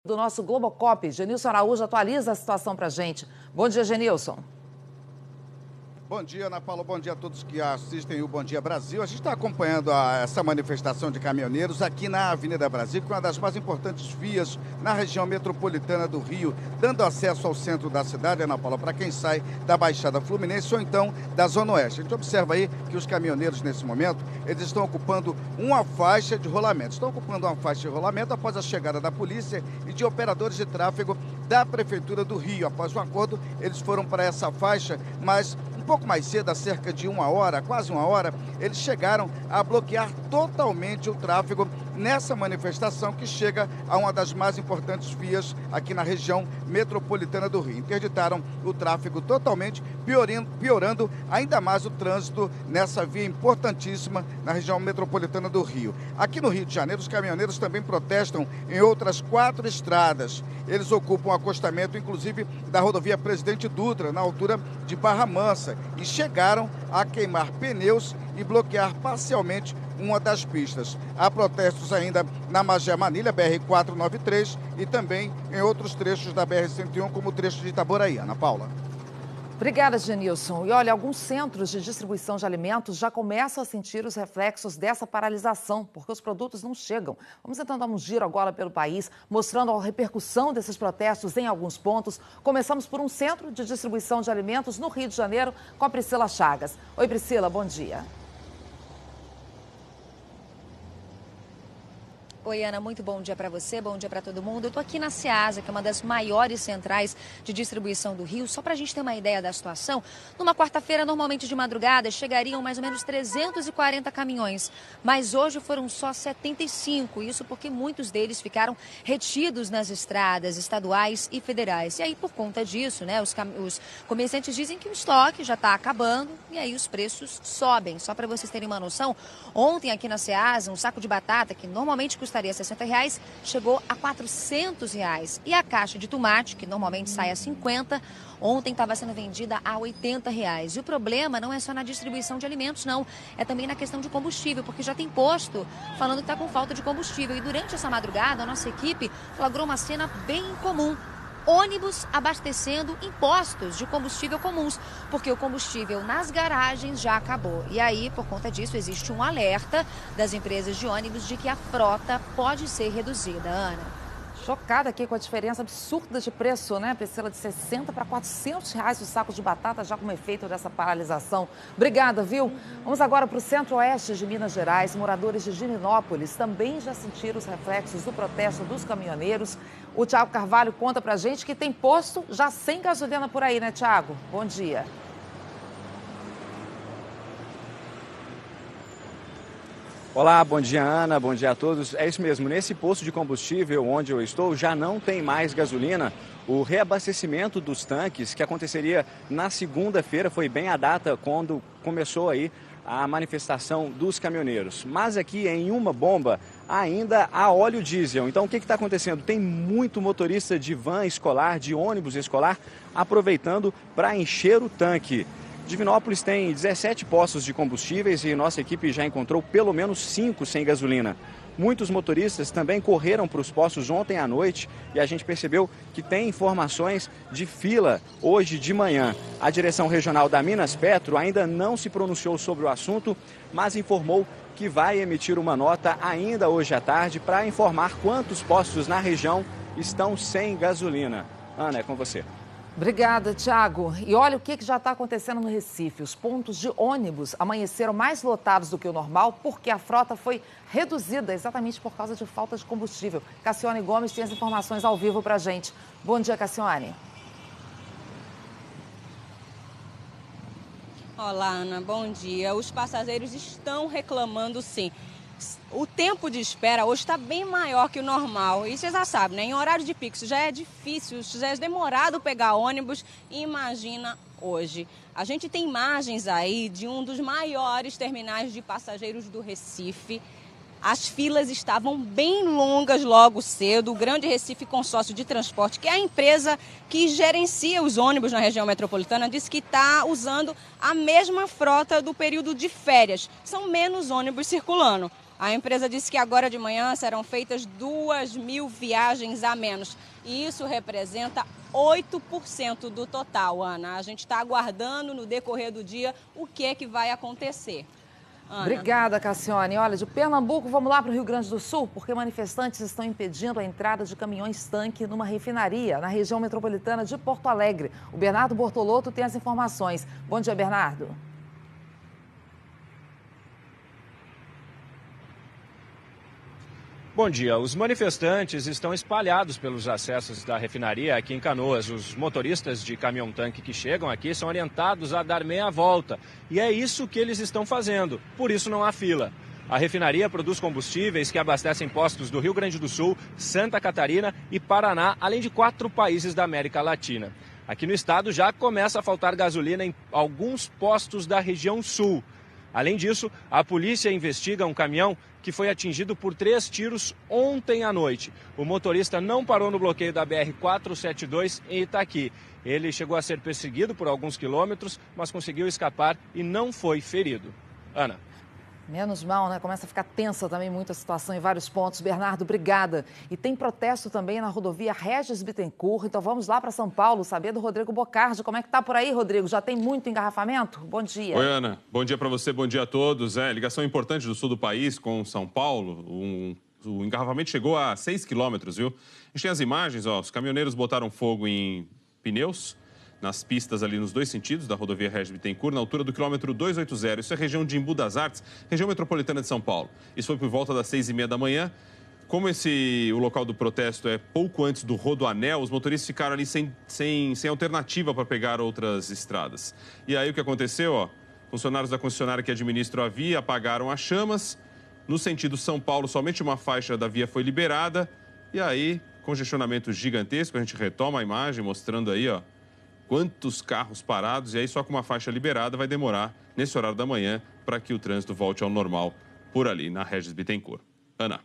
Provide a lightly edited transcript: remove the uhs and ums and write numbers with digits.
Do nosso Globocop, Genilson Araújo atualiza a situação para a gente. Bom dia, Genilson. Bom dia, Ana Paula. Bom dia a todos que assistem o Bom Dia Brasil. A gente está acompanhando essa manifestação de caminhoneiros aqui na Avenida Brasil, que é uma das mais importantes vias na região metropolitana do Rio, dando acesso ao centro da cidade, Ana Paula, para quem sai da Baixada Fluminense ou então da Zona Oeste. A gente observa aí que os caminhoneiros, nesse momento, eles estão ocupando uma faixa de rolamento. Estão ocupando uma faixa de rolamento após a chegada da polícia e de operadores de tráfego da Prefeitura do Rio. Após o acordo, eles foram para essa faixa, mas um pouco mais cedo, há cerca de uma hora, quase uma hora, eles chegaram a bloquear totalmente o tráfego nessa manifestação que chega a uma das mais importantes vias aqui na região metropolitana do Rio. Interditaram o tráfego totalmente, piorando ainda mais o trânsito nessa via importantíssima na região metropolitana do Rio. Aqui no Rio de Janeiro, os caminhoneiros também protestam em outras 4 estradas. Eles ocupam o acostamento, inclusive, da rodovia Presidente Dutra, na altura de Barra Mansa, e chegaram a queimar pneus e bloquear parcialmente uma das pistas. Há protestos ainda na Magé Manilha, BR-493, e também em outros trechos da BR-101, como o trecho de Itaboraí. Ana Paula. Obrigada, Genilson. E olha, alguns centros de distribuição de alimentos já começam a sentir os reflexos dessa paralisação, porque os produtos não chegam. Vamos então dar um giro agora pelo país, mostrando a repercussão desses protestos em alguns pontos. Começamos por um centro de distribuição de alimentos no Rio de Janeiro, com a Priscila Chagas. Oi, Priscila, bom dia. Oi, Ana, muito bom dia para você, bom dia para todo mundo. Eu estou aqui na Ceasa, que é uma das maiores centrais de distribuição do Rio. Só para a gente ter uma ideia da situação, numa quarta-feira, normalmente de madrugada, chegariam mais ou menos 340 caminhões. Mas hoje foram só 75, isso porque muitos deles ficaram retidos nas estradas estaduais e federais. E aí, por conta disso, né, os comerciantes dizem que o estoque já está acabando e aí os preços sobem. Só para vocês terem uma noção, ontem aqui na Ceasa, um saco de batata, que normalmente custaria R$60, chegou a R$400. E a caixa de tomate, que normalmente sai a 50, ontem estava sendo vendida a R$80. E o problema não é só na distribuição de alimentos, não. É também na questão de combustível, porque já tem posto falando que está com falta de combustível. E durante essa madrugada, a nossa equipe flagrou uma cena bem incomum. Ônibus abastecendo em postos de combustível comuns, porque o combustível nas garagens já acabou. E aí, por conta disso, existe um alerta das empresas de ônibus de que a frota pode ser reduzida. Ana. Chocada aqui com a diferença absurda de preço, né, Priscila? De 60 para R$400 o saco de batata, já como efeito dessa paralisação. Obrigada, viu? Vamos agora para o centro-oeste de Minas Gerais. Moradores de Divinópolis também já sentiram os reflexos do protesto dos caminhoneiros. O Tiago Carvalho conta pra gente que tem posto já sem gasolina por aí, né, Tiago? Bom dia. Olá, bom dia, Ana, bom dia a todos. É isso mesmo, nesse posto de combustível onde eu estou já não tem mais gasolina. O reabastecimento dos tanques, que aconteceria na segunda-feira, foi bem a data quando começou aí a manifestação dos caminhoneiros. Mas aqui em uma bomba ainda há óleo diesel. Então o que está acontecendo? Tem muito motorista de van escolar, de ônibus escolar, aproveitando para encher o tanque. Divinópolis tem 17 postos de combustíveis e nossa equipe já encontrou pelo menos 5 sem gasolina. Muitos motoristas também correram para os postos ontem à noite e a gente percebeu que tem informações de fila hoje de manhã. A direção regional da Minas Petro ainda não se pronunciou sobre o assunto, mas informou que vai emitir uma nota ainda hoje à tarde para informar quantos postos na região estão sem gasolina. Ana, é com você. Obrigada, Tiago. E olha o que já está acontecendo no Recife. Os pontos de ônibus amanheceram mais lotados do que o normal porque a frota foi reduzida exatamente por causa de falta de combustível. Cassiane Gomes tem as informações ao vivo para a gente. Bom dia, Cassiane. Olá, Ana. Bom dia. Os passageiros estão reclamando, sim. O tempo de espera hoje está bem maior que o normal. E você já sabe, né? Em horário de pico já é difícil, já é demorado pegar ônibus. Imagina hoje. A gente tem imagens aí de um dos maiores terminais de passageiros do Recife. As filas estavam bem longas logo cedo. O Grande Recife Consórcio de Transporte, que é a empresa que gerencia os ônibus na região metropolitana, disse que está usando a mesma frota do período de férias. São menos ônibus circulando. A empresa disse que agora de manhã serão feitas 2.000 viagens a menos. E isso representa 8% do total, Ana. A gente está aguardando no decorrer do dia o que é que vai acontecer. Ana. Obrigada, Cassiane. Olha, de Pernambuco, vamos lá para o Rio Grande do Sul, porque manifestantes estão impedindo a entrada de caminhões-tanque numa refinaria na região metropolitana de Porto Alegre. O Bernardo Bortolotto tem as informações. Bom dia, Bernardo. Bom dia. Os manifestantes estão espalhados pelos acessos da refinaria aqui em Canoas. Os motoristas de caminhão-tanque que chegam aqui são orientados a dar meia volta. E é isso que eles estão fazendo. Por isso não há fila. A refinaria produz combustíveis que abastecem postos do Rio Grande do Sul, Santa Catarina e Paraná, além de 4 países da América Latina. Aqui no estado já começa a faltar gasolina em alguns postos da região sul. Além disso, a polícia investiga um caminhão que foi atingido por 3 tiros ontem à noite. O motorista não parou no bloqueio da BR-472 em Itaqui. Ele chegou a ser perseguido por alguns quilômetros, mas conseguiu escapar e não foi ferido. Ana. Menos mal, né? Começa a ficar tensa também muito a situação em vários pontos. Bernardo, obrigada. E tem protesto também na rodovia Regis Bittencourt. Então vamos lá para São Paulo saber do Rodrigo Bocardi. Como é que tá por aí, Rodrigo? Já tem muito engarrafamento? Bom dia. Oi, Ana. Bom dia para você, bom dia a todos. Ligação importante do sul do país com São Paulo. O engarrafamento chegou a 6 quilômetros, viu? A gente tem as imagens, ó. Os caminhoneiros botaram fogo em pneus nas pistas ali nos 2 sentidos da rodovia Regis Bittencourt, na altura do quilômetro 280. Isso é região de Embu das Artes, região metropolitana de São Paulo. Isso foi por volta das 6h30 da manhã. Como o local do protesto é pouco antes do Rodoanel, os motoristas ficaram ali sem alternativa para pegar outras estradas. E aí o que aconteceu, ó, funcionários da concessionária que administram a via apagaram as chamas. No sentido São Paulo, somente uma faixa da via foi liberada. E aí, congestionamento gigantesco. A gente retoma a imagem mostrando aí, ó, quantos carros parados, e aí só com uma faixa liberada vai demorar, nesse horário da manhã, para que o trânsito volte ao normal por ali, na Regis Bittencourt. Ana.